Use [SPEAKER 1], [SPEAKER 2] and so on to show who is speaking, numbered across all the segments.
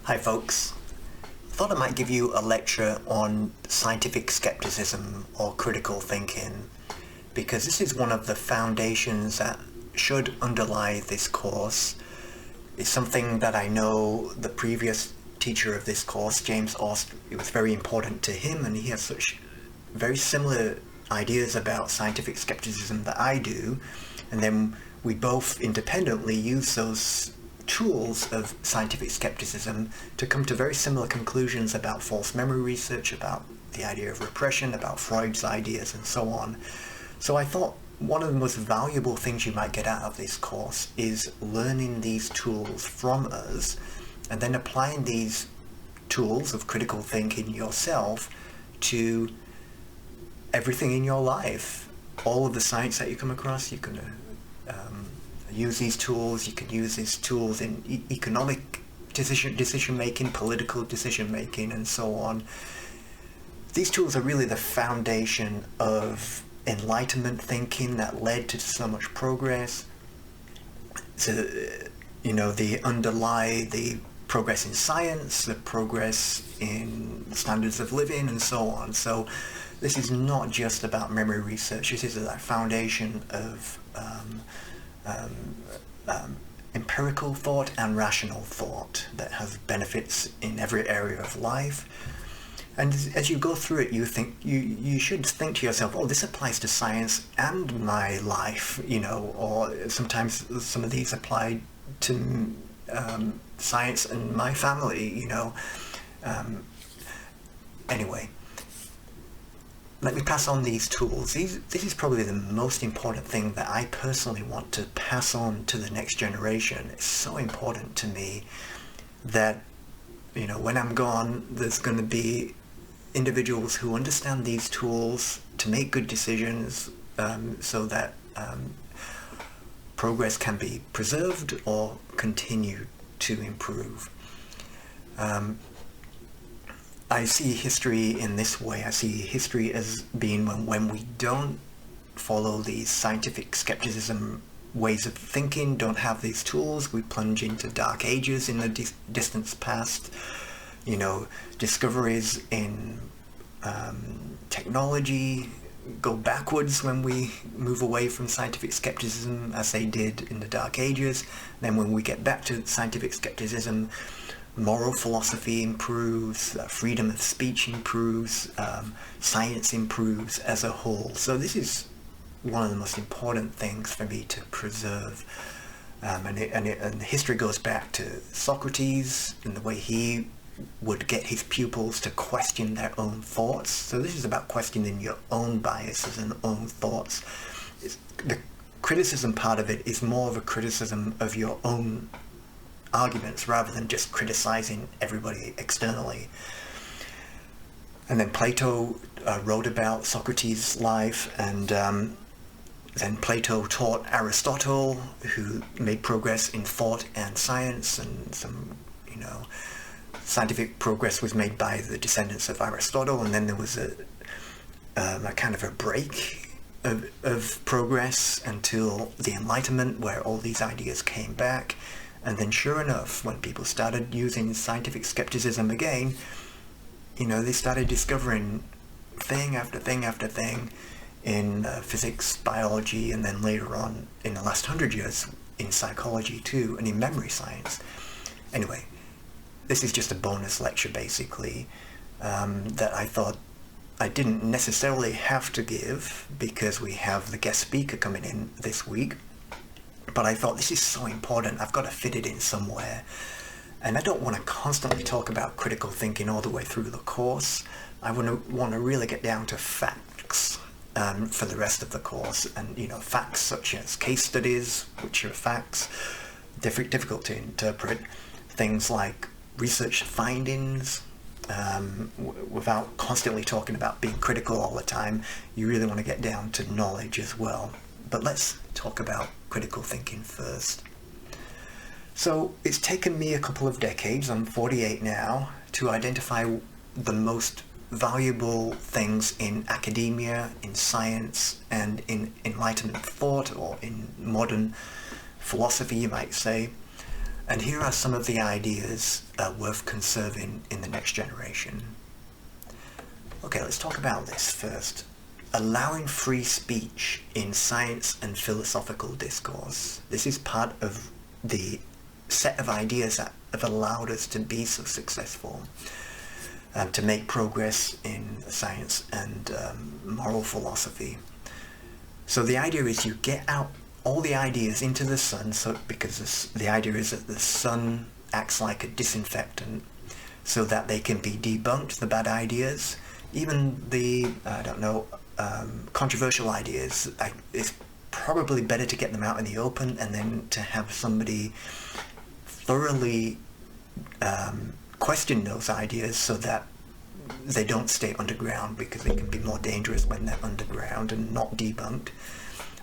[SPEAKER 1] Hi folks. Thought I might give you a lecture on scientific skepticism or critical thinking, because this is one of the foundations that should underlie this course. It's something that I know the previous teacher of this course, James Ost, it was very important to him, and he has such very similar ideas about scientific skepticism that I do, and then we both independently use those tools of scientific skepticism to come to very similar conclusions about false memory research, about the idea of repression, about Freud's ideas, and so on. So I thought one of the most valuable things you might get out of this course is learning these tools from us and then applying these tools of critical thinking yourself to everything in your life. All of the science that you come across, you can use these tools. You can use these tools in economic decision making, political decision making, and so on. These tools are really the foundation of Enlightenment thinking that led to so much progress. So, they underlie the progress in science, the progress in standards of living, and so on. So this is not just about memory research. This is a foundation of empirical thought and rational thought that has benefits in every area of life. And as you go through it, you should think to yourself, oh, this applies to science and my life, or sometimes some of these apply to science and my family, Anyway, let me pass on these tools. This is probably the most important thing that I personally want to pass on to the next generation. It's so important to me that, when I'm gone, there's going to be individuals who understand these tools to make good decisions, so that progress can be preserved or continue to improve. I see history in this way. I see history as being when we don't follow these scientific skepticism ways of thinking, don't have these tools, we plunge into dark ages in the distant past. Discoveries in technology go backwards when we move away from scientific skepticism, as they did in the Dark Ages. Then when we get back to scientific skepticism, moral philosophy improves, freedom of speech improves, science improves as a whole. So this is one of the most important things for me to preserve. And history goes back to Socrates and the way he would get his pupils to question their own thoughts. So this is about questioning your own biases and own thoughts. The criticism part of it is more of a criticism of your own arguments rather than just criticizing everybody externally. And then Plato wrote about Socrates' life, and then Plato taught Aristotle, who made progress in thought and science, and some, scientific progress was made by the descendants of Aristotle, and then there was a kind of a break of progress until the Enlightenment, where all these ideas came back. And then sure enough, when people started using scientific skepticism again, they started discovering thing after thing after thing in physics, biology, and then later on in the last 100 years in psychology too, and in memory science. Anyway, this is just a bonus lecture basically, that I thought I didn't necessarily have to give because we have the guest speaker coming in this week. But I thought this is so important, I've got to fit it in somewhere. And I don't want to constantly talk about critical thinking all the way through the course. I want to really get down to facts for the rest of the course. And, facts such as case studies, which are facts, difficult to interpret. Things like research findings, without constantly talking about being critical all the time. You really want to get down to knowledge as well. But let's talk about critical thinking first. So it's taken me a couple of decades, I'm 48 now, to identify the most valuable things in academia, in science, and in Enlightenment thought, or in modern philosophy, you might say. And here are some of the ideas worth conserving in the next generation. Okay, let's talk about this first. Allowing free speech in science and philosophical discourse. This is part of the set of ideas that have allowed us to be so successful, to make progress in science and moral philosophy. So the idea is you get out all the ideas into the sun, because the idea is that the sun acts like a disinfectant so that they can be debunked, the bad ideas. Even the, controversial ideas, it's probably better to get them out in the open and then to have somebody thoroughly question those ideas so that they don't stay underground, because they can be more dangerous when they're underground and not debunked.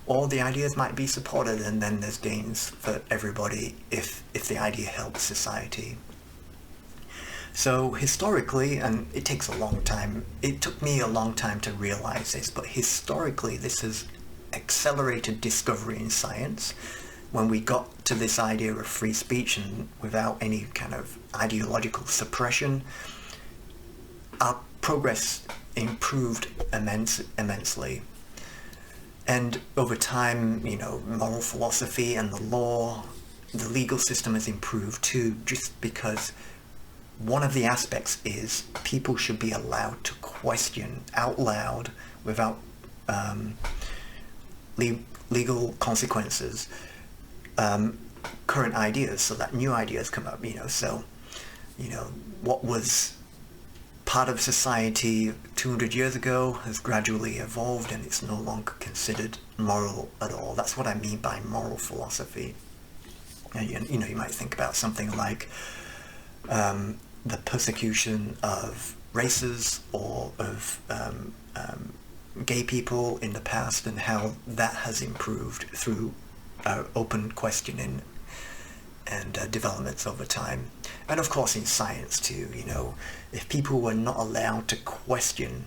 [SPEAKER 1] Or the ideas might be supported, and then there's gains for everybody if the idea helps society. So historically, and it takes a long time, it took me a long time to realize this, but historically this has accelerated discovery in science. When we got to this idea of free speech and without any kind of ideological suppression, our progress improved immensely. And over time, moral philosophy and the law, the legal system has improved too, just because one of the aspects is people should be allowed to question out loud without legal consequences current ideas, so that new ideas come up. What was part of society 200 years ago has gradually evolved, and it's no longer considered moral at all. That's what I mean by moral philosophy. You might think about something like the persecution of races or of gay people in the past, and how that has improved through open questioning and developments over time. And of course in science too, if people were not allowed to question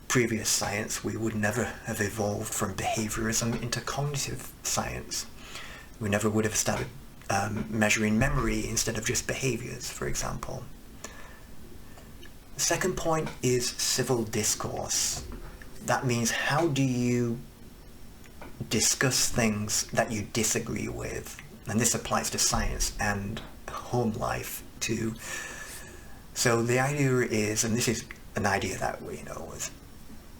[SPEAKER 1] previous science, we would never have evolved from behaviorism into cognitive science. We never would have started measuring memory instead of just behaviors, for example. The second point is civil discourse. That means, how do you discuss things that you disagree with? And this applies to science and home life too. So the idea is, and this is an idea that was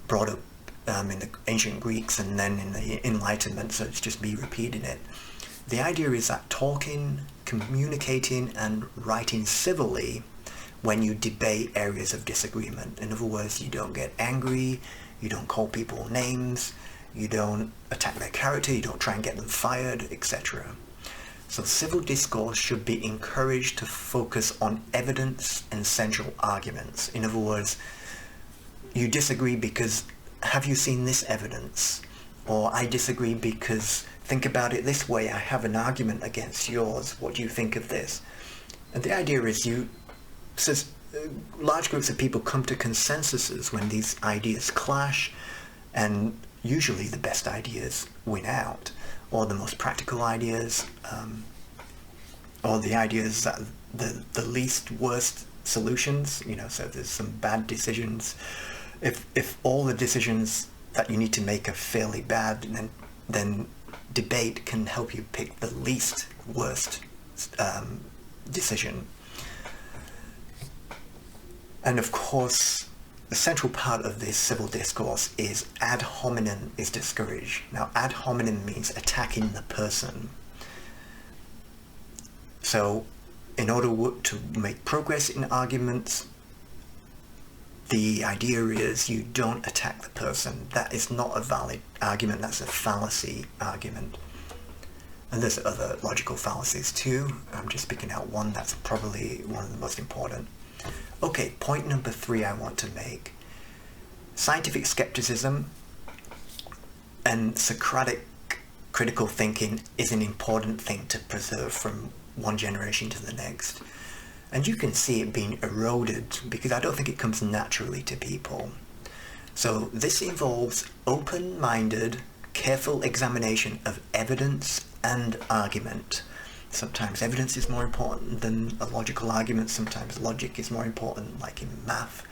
[SPEAKER 1] brought up in the ancient Greeks and then in the Enlightenment, so it's just me repeating it. The idea is that talking, communicating and writing civilly when you debate areas of disagreement. In other words, you don't get angry, you don't call people names, you don't attack their character, you don't try and get them fired, etc. So civil discourse should be encouraged to focus on evidence and central arguments. In other words, you disagree because, have you seen this evidence? Or I disagree because, think about it this way, I have an argument against yours, what do you think of this? And the idea is large groups of people come to consensuses when these ideas clash, and usually the best ideas win out, or the most practical ideas, or the ideas that the least worst solutions. So if there's some bad decisions, if all the decisions that you need to make are fairly bad, then debate can help you pick the least worst decision. And of course, the central part of this civil discourse is ad hominem is discouraged. Now, ad hominem means attacking the person. So, in order to make progress in arguments, the idea is you don't attack the person. That is not a valid argument, that's a fallacy argument. And there's other logical fallacies too. I'm just picking out one that's probably one of the most important. Okay, point number 3 I want to make. Scientific skepticism and Socratic critical thinking is an important thing to preserve from one generation to the next. And you can see it being eroded because I don't think it comes naturally to people. So this involves open-minded, careful examination of evidence and argument. Sometimes evidence is more important than a logical argument. Sometimes logic is more important, like in math.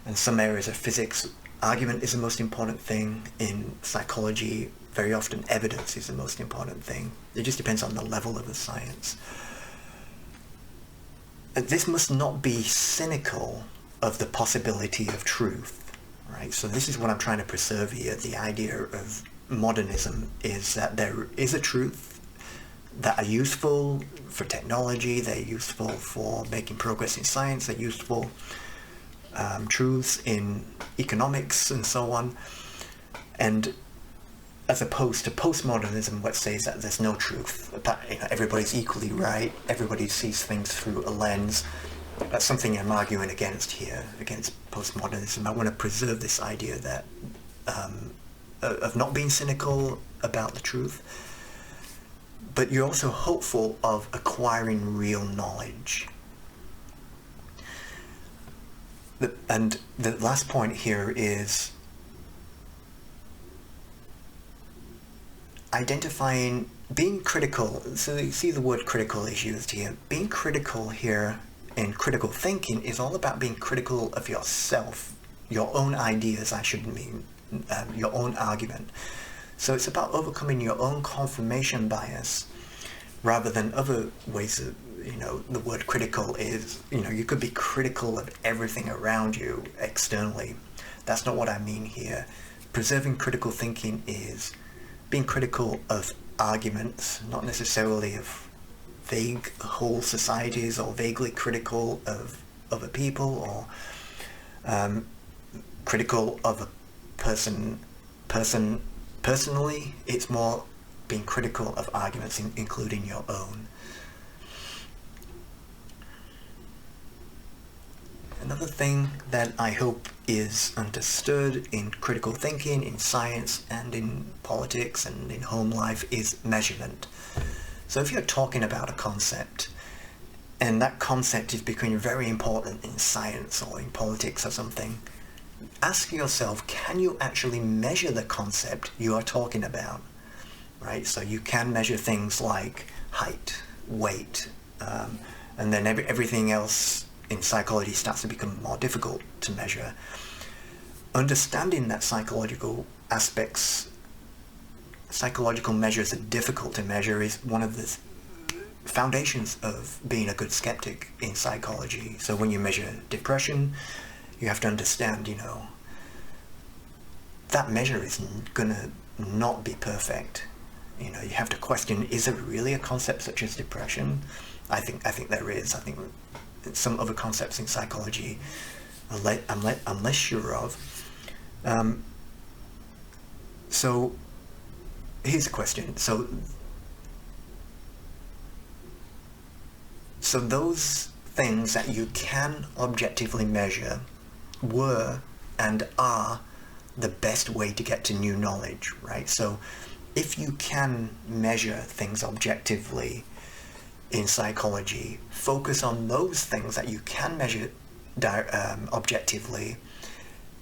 [SPEAKER 1] In some areas of physics, argument is the most important thing. In psychology, very often evidence is the most important thing. It just depends on the level of the science. And this must not be cynical of the possibility of truth, right? So this is what I'm trying to preserve here. The idea of modernism is that there is a truth that are useful for technology, they're useful for making progress in science, they're useful truths in economics and so on, and as opposed to postmodernism, which says that there's no truth, that, everybody's equally right, everybody sees things through a lens. That's something I'm arguing against here, against postmodernism. I want to preserve this idea that of not being cynical about the truth, but you're also hopeful of acquiring real knowledge. And the last point here is identifying, being critical. So you see the word critical is used here. Being critical here in critical thinking is all about being critical of yourself, your own ideas, I should mean, your own argument. So it's about overcoming your own confirmation bias rather than other ways of, the word critical is, you could be critical of everything around you externally. That's not what I mean here. Preserving critical thinking is being critical of arguments, not necessarily of vague whole societies or vaguely critical of other people or critical of a person personally. It's more being critical of arguments, including your own. Another thing that I hope is understood in critical thinking, in science, and in politics, and in home life is measurement. So if you're talking about a concept, and that concept is becoming very important in science or in politics or something, ask yourself, can you actually measure the concept you are talking about? Right? So you can measure things like height, weight, and then everything else in psychology starts to become more difficult to measure. Understanding that psychological measures are difficult to measure is one of the foundations of being a good skeptic in psychology. So when you measure depression, you have to understand, that measure is gonna not be perfect. You have to question, is there really a concept such as depression? I think there is. I think some other concepts in psychology I'm less sure of. So here's a question. So those things that you can objectively measure were and are the best way to get to new knowledge, right? So if you can measure things objectively in psychology, focus on those things that you can measure objectively,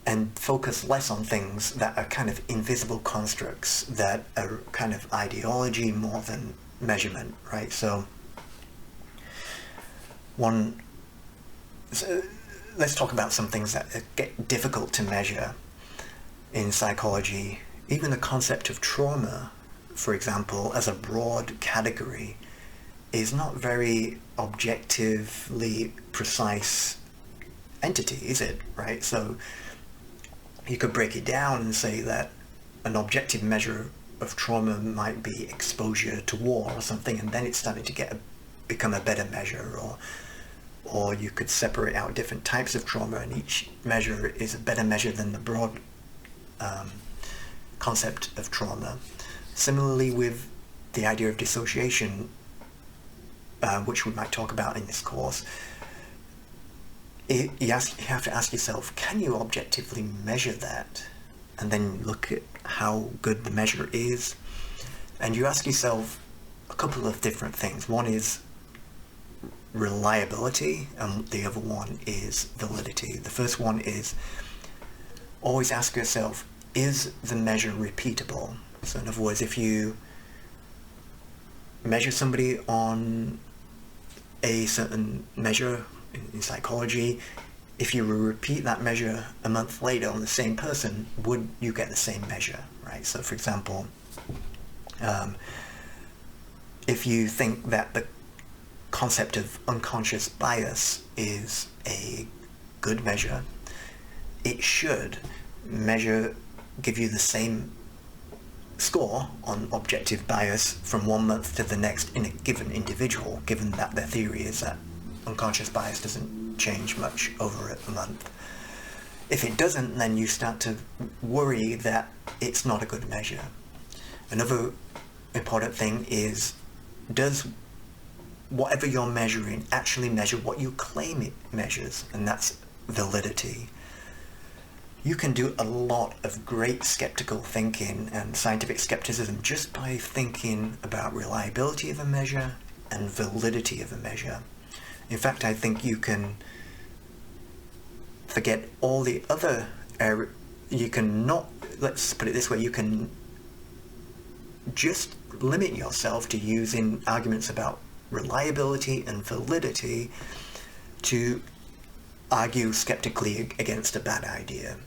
[SPEAKER 1] and focus less on things that are kind of invisible constructs that are kind of ideology more than measurement, right? So let's talk about some things that get difficult to measure in psychology. Even the concept of trauma, for example, as a broad category, is not very objectively precise entity, is it? Right? So you could break it down and say that an objective measure of trauma might be exposure to war or something, and then it's starting to become a better measure, or you could separate out different types of trauma, and each measure is a better measure than the broad concept of trauma. Similarly with the idea of dissociation, which we might talk about in this course, you have to ask yourself, can you objectively measure that? And then look at how good the measure is. And you ask yourself a couple of different things. One is reliability, and the other one is validity. The first one is always ask yourself, is the measure repeatable? So in other words, if you measure somebody on a certain measure in psychology, if you repeat that measure a month later on the same person, would you get the same measure, right? So for example, if you think that the concept of unconscious bias is a good measure, it should give you the same score on objective bias from 1 month to the next in a given individual, given that their theory is that unconscious bias doesn't change much over a month. If it doesn't, then you start to worry that it's not a good measure. Another important thing is, does whatever you're measuring actually measure what you claim it measures? And that's validity. You can do a lot of great skeptical thinking and scientific skepticism just by thinking about reliability of a measure and validity of a measure. In fact, I think you can forget all the other you can not, let's put it this way, you can just limit yourself to using arguments about reliability and validity to argue skeptically against a bad idea.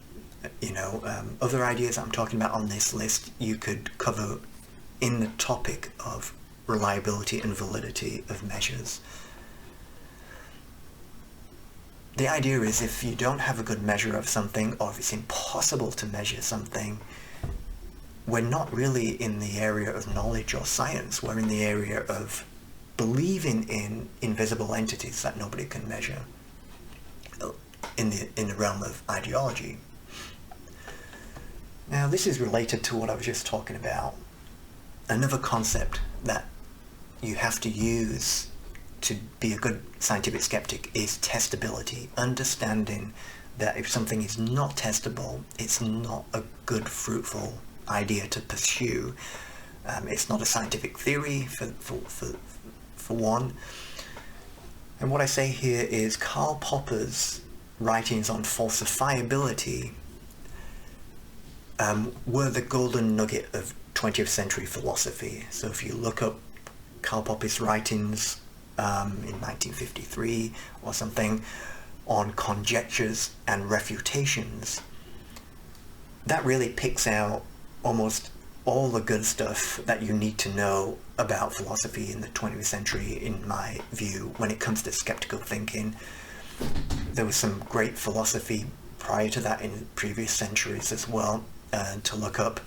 [SPEAKER 1] Other ideas I'm talking about on this list you could cover in the topic of reliability and validity of measures. The idea is, if you don't have a good measure of something, or if it's impossible to measure something, we're not really in the area of knowledge or science. We're in the area of believing in invisible entities that nobody can measure, in the realm of ideology. Now, this is related to what I was just talking about. Another concept that you have to use to be a good scientific skeptic is testability, understanding that if something is not testable, it's not a good, fruitful idea to pursue. It's not a scientific theory, for one. And what I say here is Karl Popper's writings on falsifiability were the golden nugget of 20th century philosophy. So if you look up Karl Popper's writings in 1953 or something on conjectures and refutations, that really picks out almost all the good stuff that you need to know about philosophy in the 20th century, in my view, when it comes to skeptical thinking. There was some great philosophy prior to that in previous centuries as well to look up.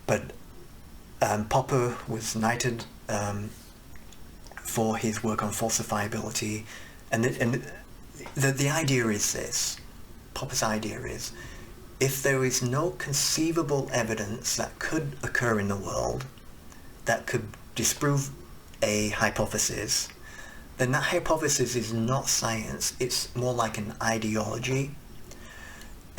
[SPEAKER 1] But Popper was knighted for his work on falsifiability, and the idea is this. Popper's idea is, if there is no conceivable evidence that could occur in the world that could disprove a hypothesis, then that hypothesis is not science, it's more like an ideology.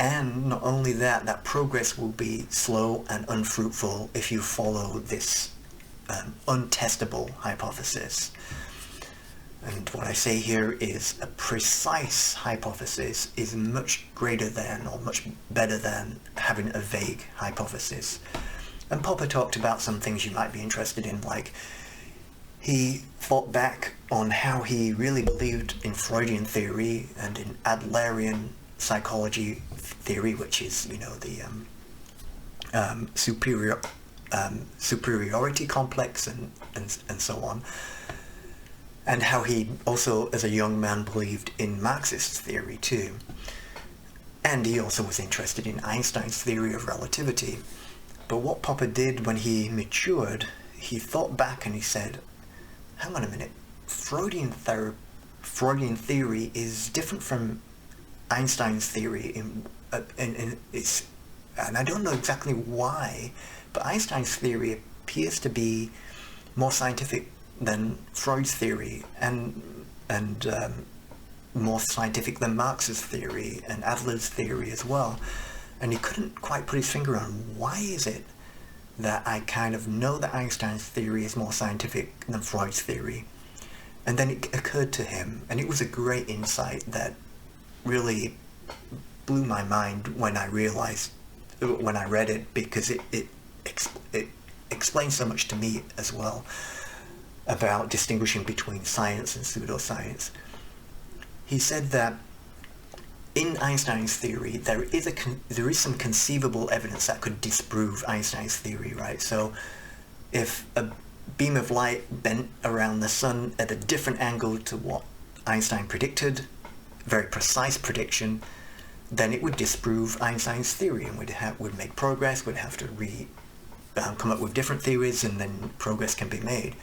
[SPEAKER 1] And not only that, that progress will be slow and unfruitful if you follow this untestable hypothesis. And what I say here is a precise hypothesis is much greater than, or much better than, having a vague hypothesis. And Popper talked about some things you might be interested in, like he thought back on how he really believed in Freudian theory and in Adlerian psychology theory, which is, the superiority complex and so on. And how he also, as a young man, believed in Marxist theory too. And he also was interested in Einstein's theory of relativity. But what Popper did when he matured, he thought back and he said, hang on a minute, Freudian theory is different from Einstein's theory, and I don't know exactly why, but Einstein's theory appears to be more scientific than Freud's theory, and more scientific than Marx's theory and Adler's theory as well. And he couldn't quite put his finger on why is it that I kind of know that Einstein's theory is more scientific than Freud's theory. And then it occurred to him, and it was a great insight that really blew my mind when I read it, because it explains so much to me as well. about distinguishing between science and pseudoscience. He said that in Einstein's theory, there is some conceivable evidence that could disprove Einstein's theory, right? So if a beam of light bent around the sun at a different angle to what Einstein predicted, very precise prediction, then it would disprove Einstein's theory, and would make progress, would have to come up with different theories, and then progress can be made.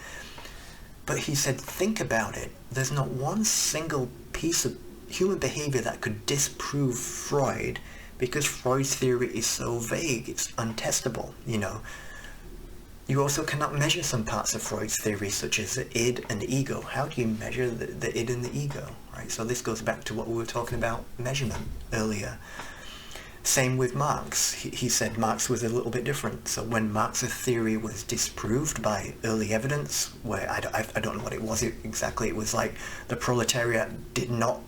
[SPEAKER 1] But he said, think about it. There's not one single piece of human behavior that could disprove Freud, because Freud's theory is so vague, it's untestable, you know. You also cannot measure some parts of Freud's theory, such as the id and the ego. How do you measure the id and the ego, right? So this goes back to what we were talking about measurement earlier. Same with Marx. He said Marx was a little bit different. So when Marx's theory was disproved by early evidence, where I don't know what it was exactly, it was like the proletariat did not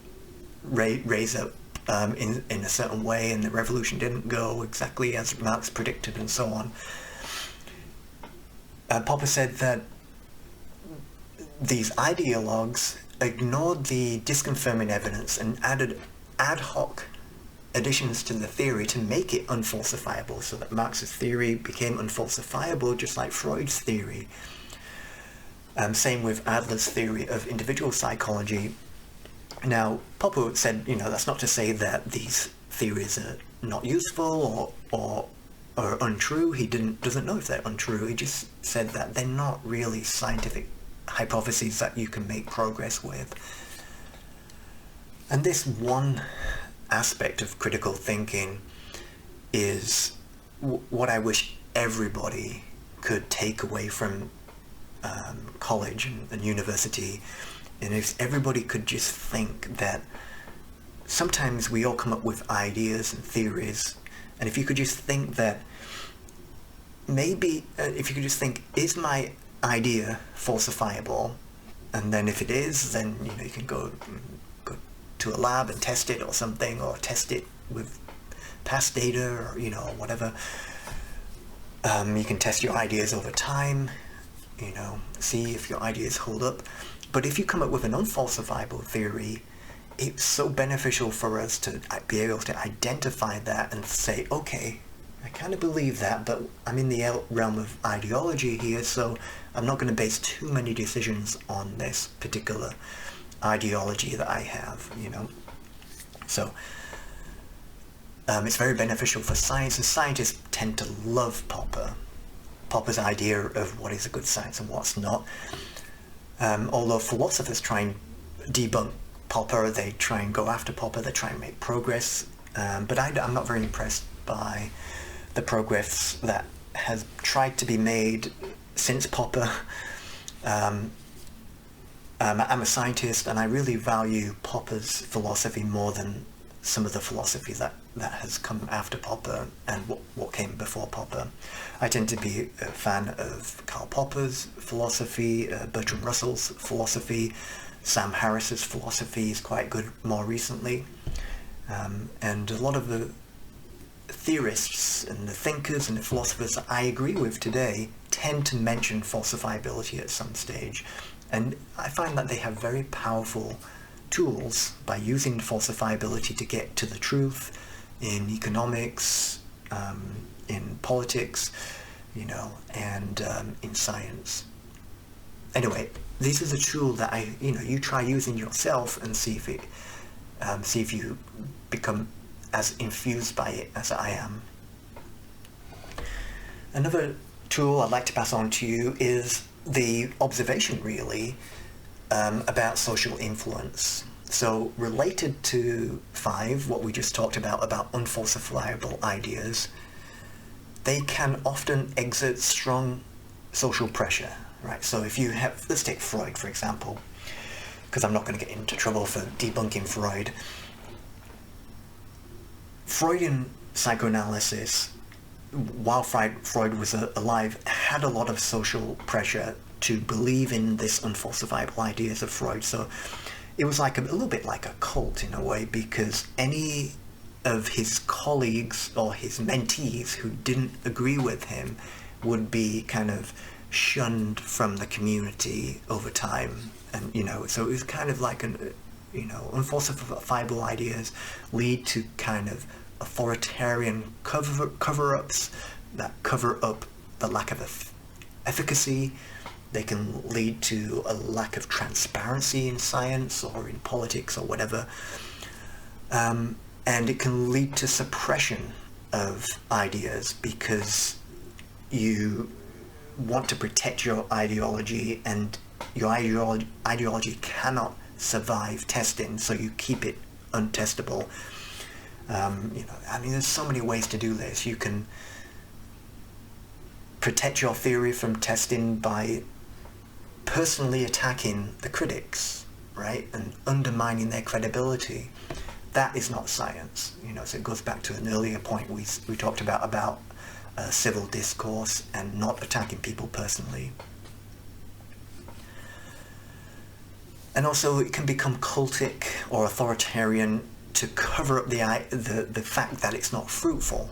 [SPEAKER 1] raise up in a certain way, and the revolution didn't go exactly as Marx predicted, and so on. Popper said that these ideologues ignored the disconfirming evidence and added ad hoc additions to the theory to make it unfalsifiable, so that Marx's theory became unfalsifiable, just like Freud's theory. Same with Adler's theory of individual psychology. Now, Popper said, you know, that's not to say that these theories are not useful or untrue. He doesn't know if they're untrue. He just said that they're not really scientific hypotheses that you can make progress with. And this one aspect of critical thinking is what I wish everybody could take away from college and university. And if everybody could just think that sometimes we all come up with ideas and theories, and if you could just think that maybe, if you could just think, is my idea falsifiable? And then if it is, then you know you can go to a lab and test it or something, or test it with past data, or you know, whatever. You can test your ideas over time, you know, see if your ideas hold up. But if you come up with an unfalsifiable theory, it's so beneficial for us to be able to identify that and say, okay, I kind of believe that, but I'm in the realm of ideology here, so I'm not going to base too many decisions on this particular ideology that I have, you know. So it's very beneficial for science, and scientists tend to love Popper's idea of what is a good science and what's not. Although philosophers try and debunk Popper, they try and go after Popper, they try and make progress, but I'm not very impressed by the progress that has tried to be made since Popper. I'm a scientist, and I really value Popper's philosophy more than some of the philosophy that has come after Popper and what came before Popper. I tend to be a fan of Karl Popper's philosophy, Bertrand Russell's philosophy, Sam Harris's philosophy is quite good more recently, and a lot of the theorists and the thinkers and the philosophers that I agree with today tend to mention falsifiability at some stage, and I find that they have very powerful tools by using falsifiability to get to the truth in economics, in politics, you know, and in science. Anyway, this is a tool that you try using yourself and see if you become as infused by it as I am. Another tool I'd like to pass on to you is the observation, really, about social influence. So related to 5, what we just talked about unfalsifiable ideas, they can often exert strong social pressure, right? So if you have, let's take Freud, for example, because I'm not going to get into trouble for debunking Freud. Freudian psychoanalysis, while Freud was alive, had a lot of social pressure to believe in this unfalsifiable ideas of Freud. So it was like a little bit like a cult in a way, because any of his colleagues or his mentees who didn't agree with him would be kind of shunned from the community over time. And, so it was kind of like unfalsifiable ideas lead to kind of authoritarian cover-ups that cover up the lack of efficacy. They can lead to a lack of transparency in science or in politics or whatever. And it can lead to suppression of ideas because you want to protect your ideology, and your ideology cannot survive testing, so you keep it untestable. There's so many ways to do this. You can protect your theory from testing by personally attacking the critics, right, and undermining their credibility. That is not science. So it goes back to an earlier point we talked about civil discourse and not attacking people personally. And also it can become cultic or authoritarian to cover up the fact that it's not fruitful.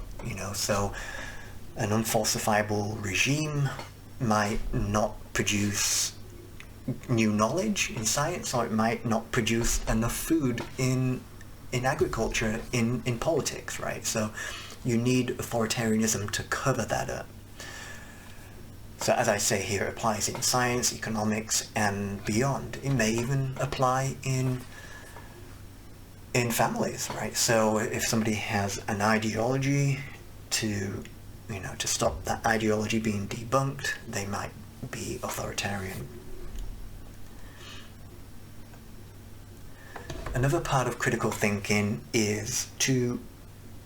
[SPEAKER 1] So an unfalsifiable regime might not produce new knowledge in science, or it might not produce enough food in agriculture, in politics, right? So you need authoritarianism to cover that up. So as I say here, it applies in science, economics, and beyond. It may even apply in families, right? So if somebody has an ideology to stop that ideology being debunked, they might be authoritarian. Another part of critical thinking is to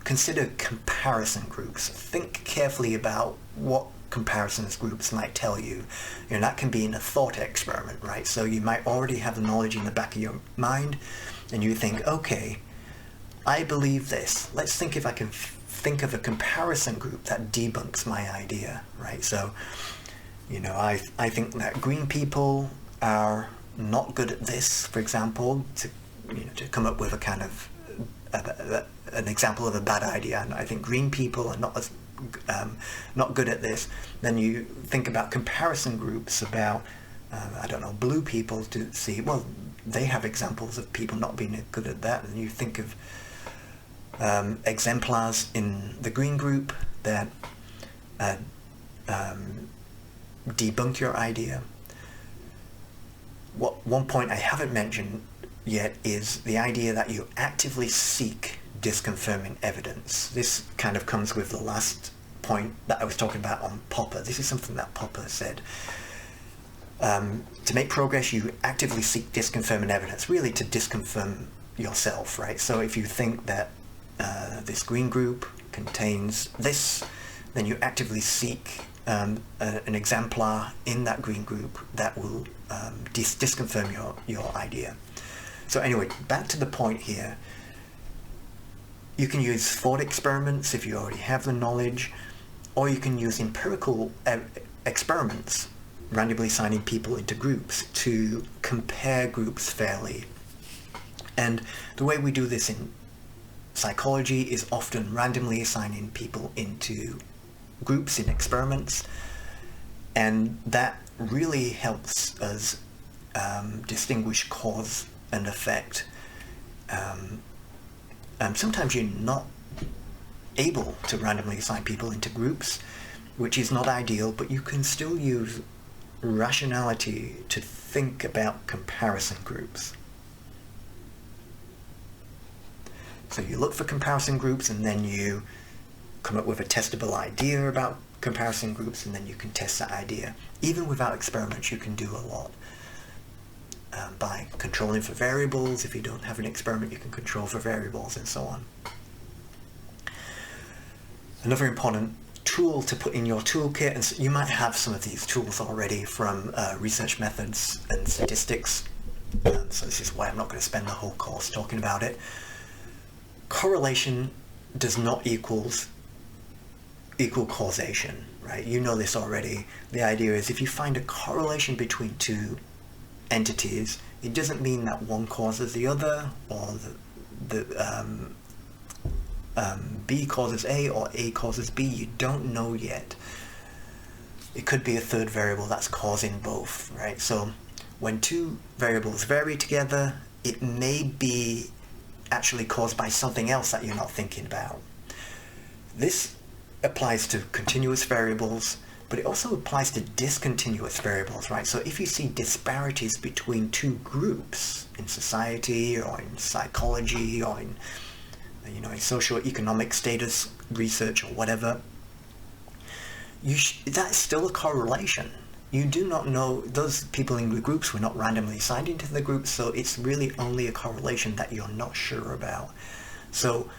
[SPEAKER 1] consider comparison groups. Think carefully about what comparisons groups might tell you. That can be in a thought experiment, right? So you might already have the knowledge in the back of your mind, and you think, okay, I believe this. Let's think if I can think of a comparison group that debunks my idea, right? So, I think that green people are not good at this, for example, to come up with a kind of an example of a bad idea, and I think green people are not good at this. Then you think about comparison groups about blue people to see, well, they have examples of people not being good at that, and you think of exemplars in the green group that debunk your idea. One point I haven't mentioned yet is the idea that you actively seek disconfirming evidence. This kind of comes with the last point that I was talking about on Popper. This is something that Popper said. To make progress, you actively seek disconfirming evidence, really to disconfirm yourself, right? So if you think that this green group contains this, then you actively seek an exemplar in that green group that will disconfirm your idea. So anyway, back to the point here. You can use thought experiments if you already have the knowledge, or you can use empirical experiments, randomly assigning people into groups to compare groups fairly. And the way we do this in psychology is often randomly assigning people into groups in experiments, and that really helps us distinguish cause and effect. Sometimes you're not able to randomly assign people into groups, which is not ideal, but you can still use rationality to think about comparison groups. So you look for comparison groups, and then you come up with a testable idea about comparison groups, and then you can test that idea. Even without experiments, you can do a lot. By controlling for variables. If you don't have an experiment, you can control for variables and so on. Another important tool to put in your toolkit, and you might have some of these tools already from research methods and statistics, so this is why I'm not going to spend the whole course talking about it. Correlation does not equal causation, right? You know this already. The idea is if you find a correlation between two entities, it doesn't mean that one causes the other, or B causes A or A causes B. You don't know yet. it could be a third variable that's causing both, right? So when two variables vary together, it may be actually caused by something else that you're not thinking about. This applies to continuous variables, but it also applies to discontinuous variables, right? So if you see disparities between two groups in society or in psychology or in, in socioeconomic status research or whatever, that's still a correlation. You do not know, those people in the groups were not randomly assigned into the groups, so it's really only a correlation that you're not sure about. So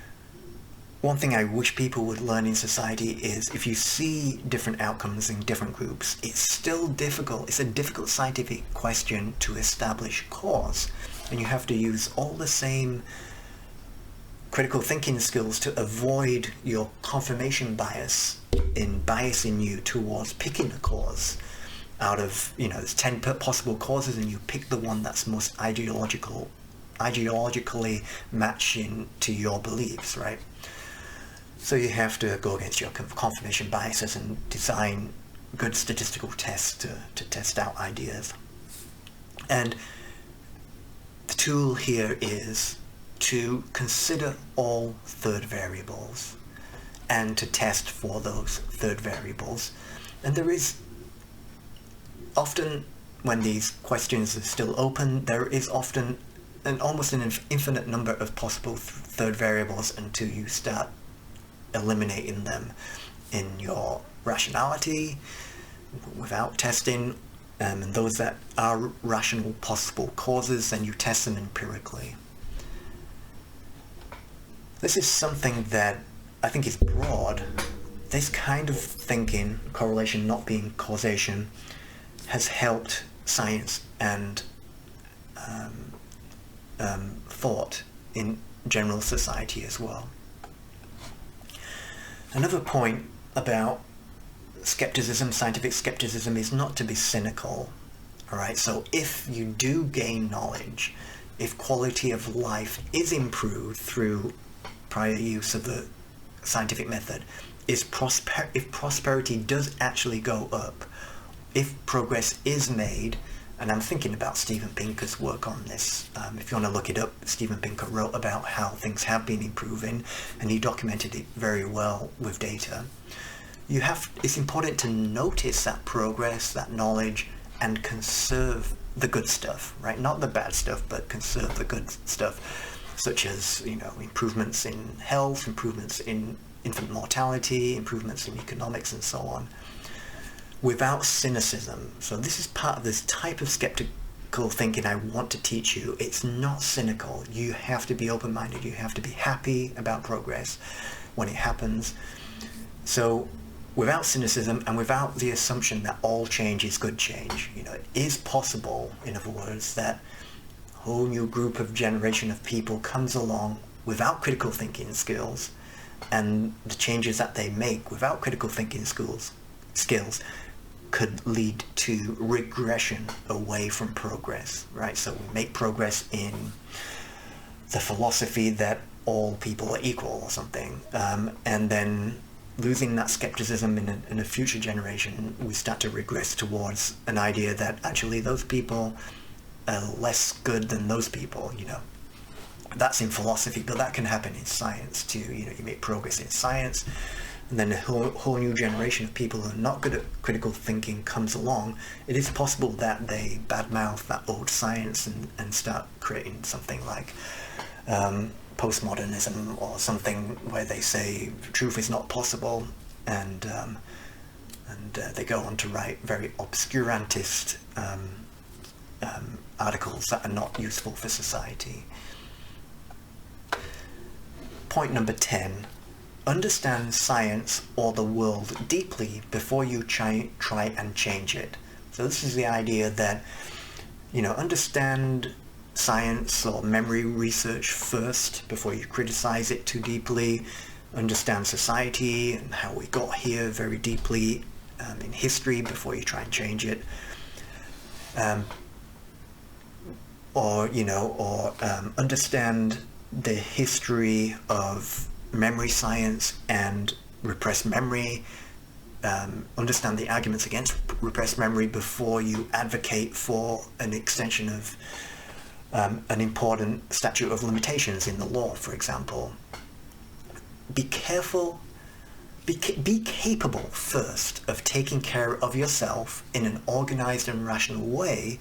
[SPEAKER 1] one thing I wish people would learn in society is if you see different outcomes in different groups, it's still difficult. It's a difficult scientific question to establish cause, and you have to use all the same critical thinking skills to avoid your confirmation bias in biasing you towards picking a cause. Out of, there's 10 possible causes and you pick the one that's most ideologically matching to your beliefs, right? So you have to go against your confirmation biases and design good statistical tests to test out ideas. And the tool here is to consider all third variables and to test for those third variables. And there is often, when these questions are still open, there is often almost an infinite number of possible third variables until you start eliminating them in your rationality without testing, and those that are rational possible causes, then you test them empirically. This is something that I think is broad. This kind of thinking, correlation not being causation, has helped science and thought in general society as well. Another point about skepticism, scientific skepticism, is not to be cynical. Alright, so if you do gain knowledge, if quality of life is improved through prior use of the scientific method, if prosperity does actually go up, if progress is made, and I'm thinking about Steven Pinker's work on this. If you want to look it up, Steven Pinker wrote about how things have been improving, and he documented it very well with data. It's important to notice that progress, that knowledge, and conserve the good stuff, right? Not the bad stuff, but conserve the good stuff, such as, improvements in health, improvements in infant mortality, improvements in economics, and so on, without cynicism. So this is part of this type of skeptical thinking I want to teach you. It's not cynical. You have to be open-minded. You have to be happy about progress when it happens. So without cynicism and without the assumption that all change is good change, it is possible, in other words, that a whole new generation of people comes along without critical thinking skills, and the changes that they make without critical thinking skills could lead to regression away from progress, right? So we make progress in the philosophy that all people are equal or something, and then losing that skepticism in a future generation, we start to regress towards an idea that actually those people are less good than those people, That's in philosophy, but that can happen in science too. You make progress in science, and then a whole new generation of people who are not good at critical thinking comes along. It is possible that they badmouth that old science and start creating something like postmodernism or something where they say truth is not possible, and they go on to write very obscurantist articles that are not useful for society. Point number 10. Understand science or the world deeply before you try and change it. So this is the idea that, understand science or memory research first before you criticize it too deeply. Understand society and how we got here very deeply in history before you try and change it. Understand the history of memory science and repressed memory understand the arguments against repressed memory before you advocate for an extension of an important statute of limitations in the law, for example. Be careful, be capable first of taking care of yourself in an organized and rational way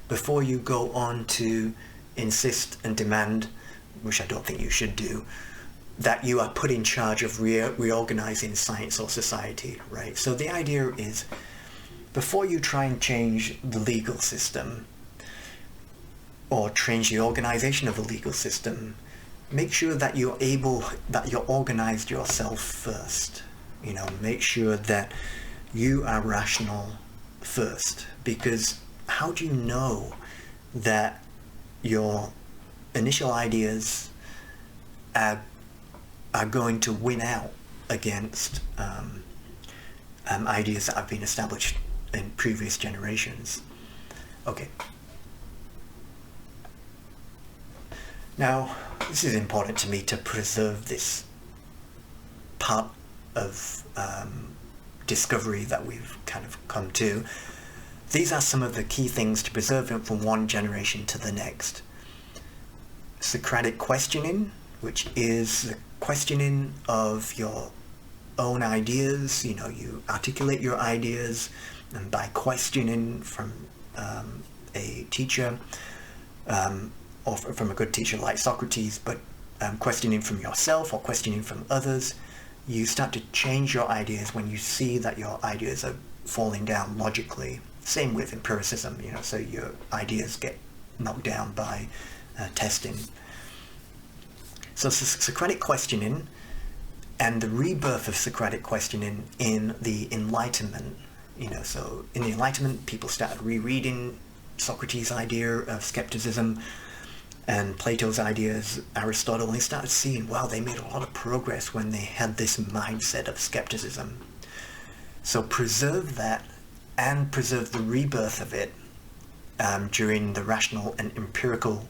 [SPEAKER 1] before you go on to insist and demand, which I don't think you should do, that you are put in charge of reorganizing science or society, right? So the idea is, before you try and change the legal system or change the organization of the legal system, make sure that you're organized yourself first. You know, make sure that you are rational first, because how do you know that your initial ideas are going to win out against ideas that have been established in previous generations? Okay. Now, this is important to me to preserve this part of discovery that we've kind of come to. These are some of the key things to preserve it from one generation to the next. Socratic questioning, which is the questioning of your own ideas. You know, you articulate your ideas, and by questioning from a teacher, or from a good teacher like Socrates, but questioning from yourself or questioning from others, you start to change your ideas when you see that your ideas are falling down logically. Same with empiricism, you know, so your ideas get knocked down by testing. So Socratic questioning and the rebirth of Socratic questioning in the Enlightenment, you know, so in the Enlightenment people started rereading Socrates' idea of skepticism and Plato's ideas, Aristotle, and they started seeing, wow, they made a lot of progress when they had this mindset of skepticism. So preserve that and preserve the rebirth of it during the rational and empirical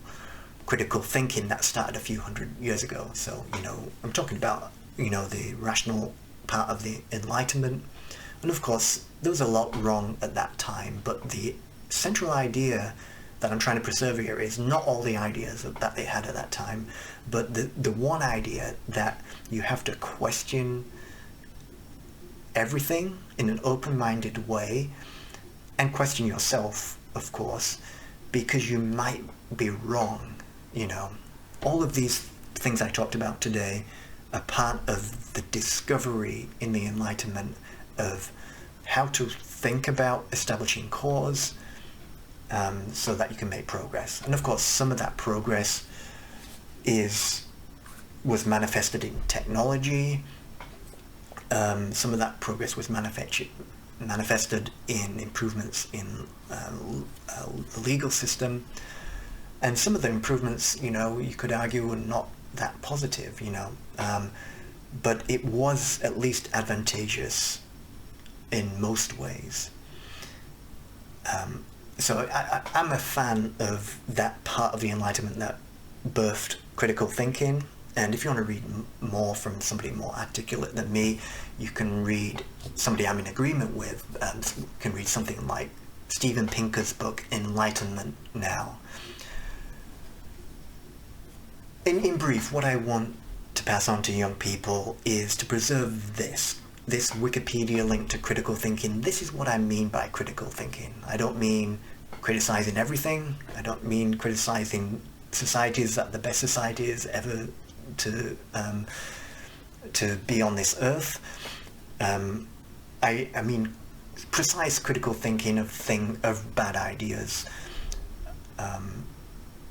[SPEAKER 1] critical thinking that started a few hundred years ago. So, you know, I'm talking about, you know, the rational part of the Enlightenment. And of course, there was a lot wrong at that time, but the central idea that I'm trying to preserve here is not all the ideas that they had at that time, but the one idea that you have to question everything in an open-minded way, and question yourself, of course, because you might be wrong. You know, all of these things I talked about today are part of the discovery in the Enlightenment of how to think about establishing cause, so that you can make progress. And of course, some of that progress was manifested in technology. Some of that progress was manifested in improvements in the legal system. And some of the improvements, you know, you could argue were not that positive, you know, but it was at least advantageous in most ways. So I'm a fan of that part of the Enlightenment that birthed critical thinking. And if you want to read more from somebody more articulate than me, you can read somebody I'm in agreement with. You can read something like Steven Pinker's book, Enlightenment Now. In brief, what I want to pass on to young people is to preserve this Wikipedia link to critical thinking. This is what I mean by critical thinking. I don't mean criticizing everything. I don't mean criticizing societies that the best society is ever to be on this earth. I mean precise critical thinking of bad ideas,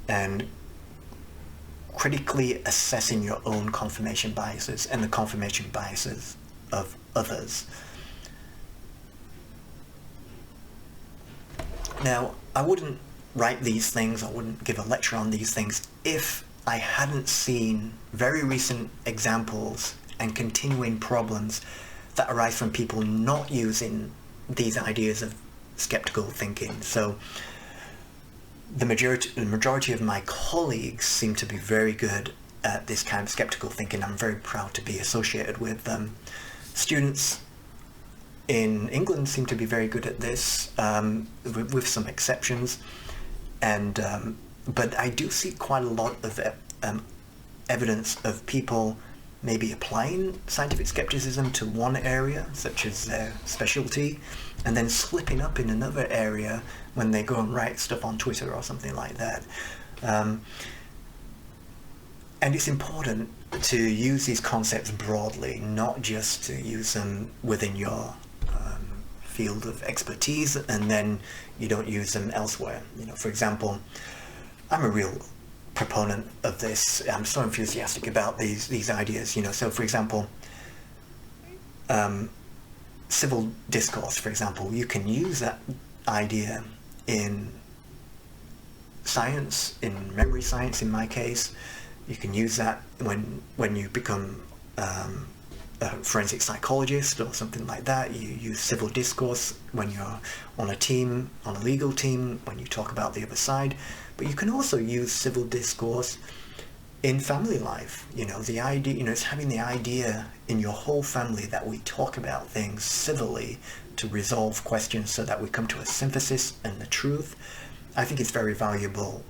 [SPEAKER 1] and critically assessing your own confirmation biases and the confirmation biases of others. Now, I wouldn't write these things, I wouldn't give a lecture on these things if I hadn't seen very recent examples and continuing problems that arise from people not using these ideas of skeptical thinking. So the majority of my colleagues seem to be very good at this kind of skeptical thinking. I'm very proud to be associated with them. Students in England seem to be very good at this, with some exceptions, and but I do see quite a lot of evidence of people maybe applying scientific skepticism to one area, such as their specialty, and then slipping up in another area when they go and write stuff on Twitter or something like that. And it's important to use these concepts broadly, not just to use them within your field of expertise and then you don't use them elsewhere. You know, for example, I'm a real proponent of this. I'm so enthusiastic about these ideas. You know, so for example, civil discourse, for example, you can use that idea in science, in memory science in my case. You can use that when you become a forensic psychologist or something like that. You use civil discourse when you're on a team, on a legal team, when you talk about the other side. But you can also use civil discourse in family life. You know, the idea, you know, it's having the idea in your whole family that we talk about things civilly to resolve questions so that we come to a synthesis and the truth. I think it's very valuable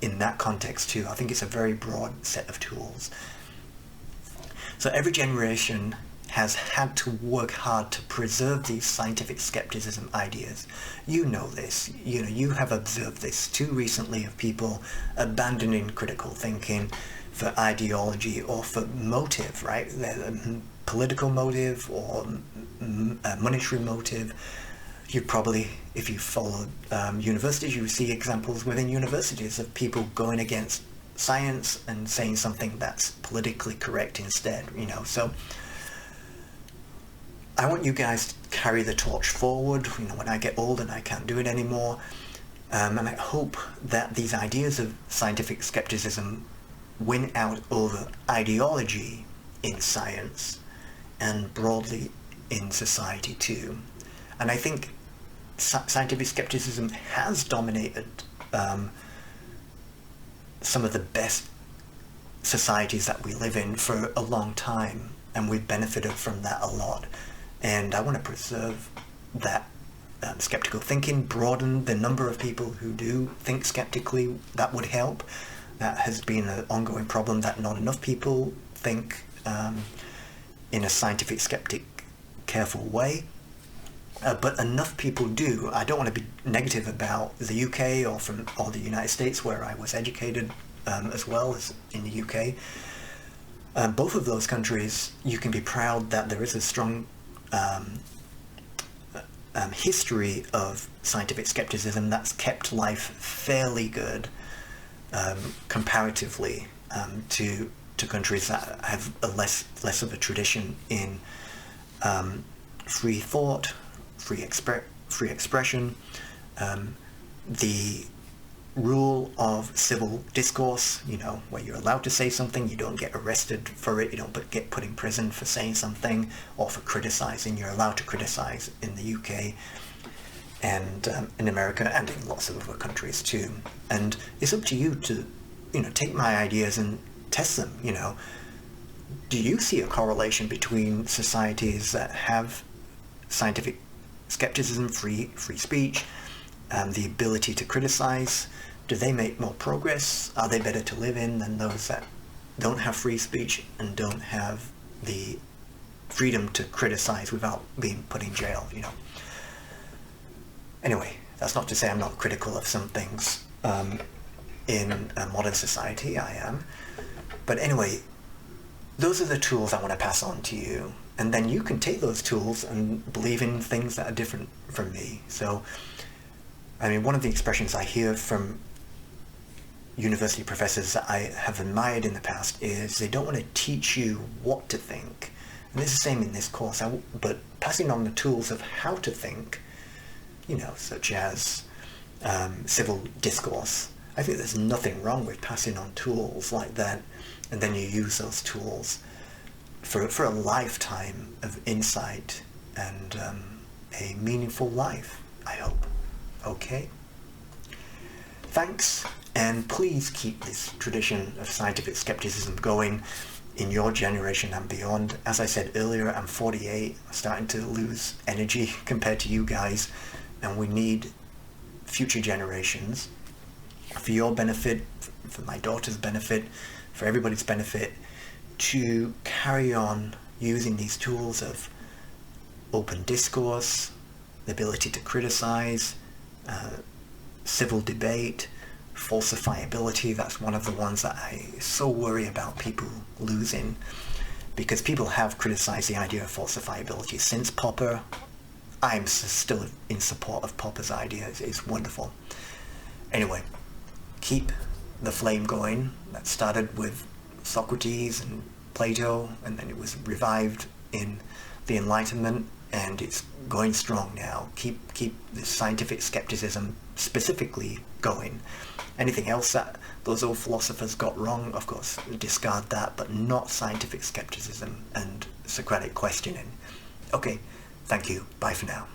[SPEAKER 1] in that context too. I think it's a very broad set of tools. So every generation has had to work hard to preserve these scientific skepticism ideas. You know this, you know, you have observed this too recently of people abandoning critical thinking for ideology or for motive, right? Political motive or monetary motive. You probably, if you follow universities, you see examples within universities of people going against science and saying something that's politically correct instead, you know. So I want you guys to carry the torch forward. You know, when I get old and I can't do it anymore, and I hope that these ideas of scientific skepticism win out over ideology in science and broadly in society too. And I think scientific skepticism has dominated some of the best societies that we live in for a long time, and we've benefited from that a lot. And I want to preserve that skeptical thinking, broaden the number of people who do think skeptically. That would help. That has been an ongoing problem, that not enough people think in a scientific, skeptic, careful way. But enough people do. I don't want to be negative about the UK or the United States, where I was educated as well as in the UK. Both of those countries, you can be proud that there is a strong history of scientific skepticism that's kept life fairly good comparatively to countries that have a less of a tradition in free thought, free expression, the rule of civil discourse, you know, where you're allowed to say something, you don't get arrested for it, you don't get put in prison for saying something or for criticizing. You're allowed to criticize in the UK and in America and in lots of other countries too. And it's up to you to, you know, take my ideas and test them. You know, do you see a correlation between societies that have scientific skepticism, free speech, the ability to criticize? Do they make more progress? Are they better to live in than those that don't have free speech and don't have the freedom to criticize without being put in jail, you know? Anyway, that's not to say I'm not critical of some things in modern society. I am. But anyway, those are the tools I want to pass on to you. And then you can take those tools and believe in things that are different from me. So, I mean, one of the expressions I hear from university professors that I have admired in the past is they don't want to teach you what to think. And it's the same in this course, but passing on the tools of how to think, you know, such as civil discourse. I think there's nothing wrong with passing on tools like that, and then you use those tools for a lifetime of insight and a meaningful life, I hope. Okay? Thanks, and please keep this tradition of scientific skepticism going. in your generation and beyond. As I said earlier, I'm 48, starting to lose energy compared to you guys, and we need future generations, for your benefit, for my daughter's benefit, for everybody's benefit, to carry on using these tools of open discourse, the ability to criticize, civil debate, falsifiability. That's one of the ones that I so worry about people losing, because people have criticized the idea of falsifiability since Popper. I'm still in support of Popper's idea. It's wonderful. Anyway, keep the flame going. That started with Socrates and Plato, and then it was revived in the Enlightenment, and it's going strong now. Keep this scientific skepticism specifically going. Anything else that those old philosophers got wrong, of course, discard that, but not scientific skepticism and Socratic questioning. Okay, thank you. Bye for now.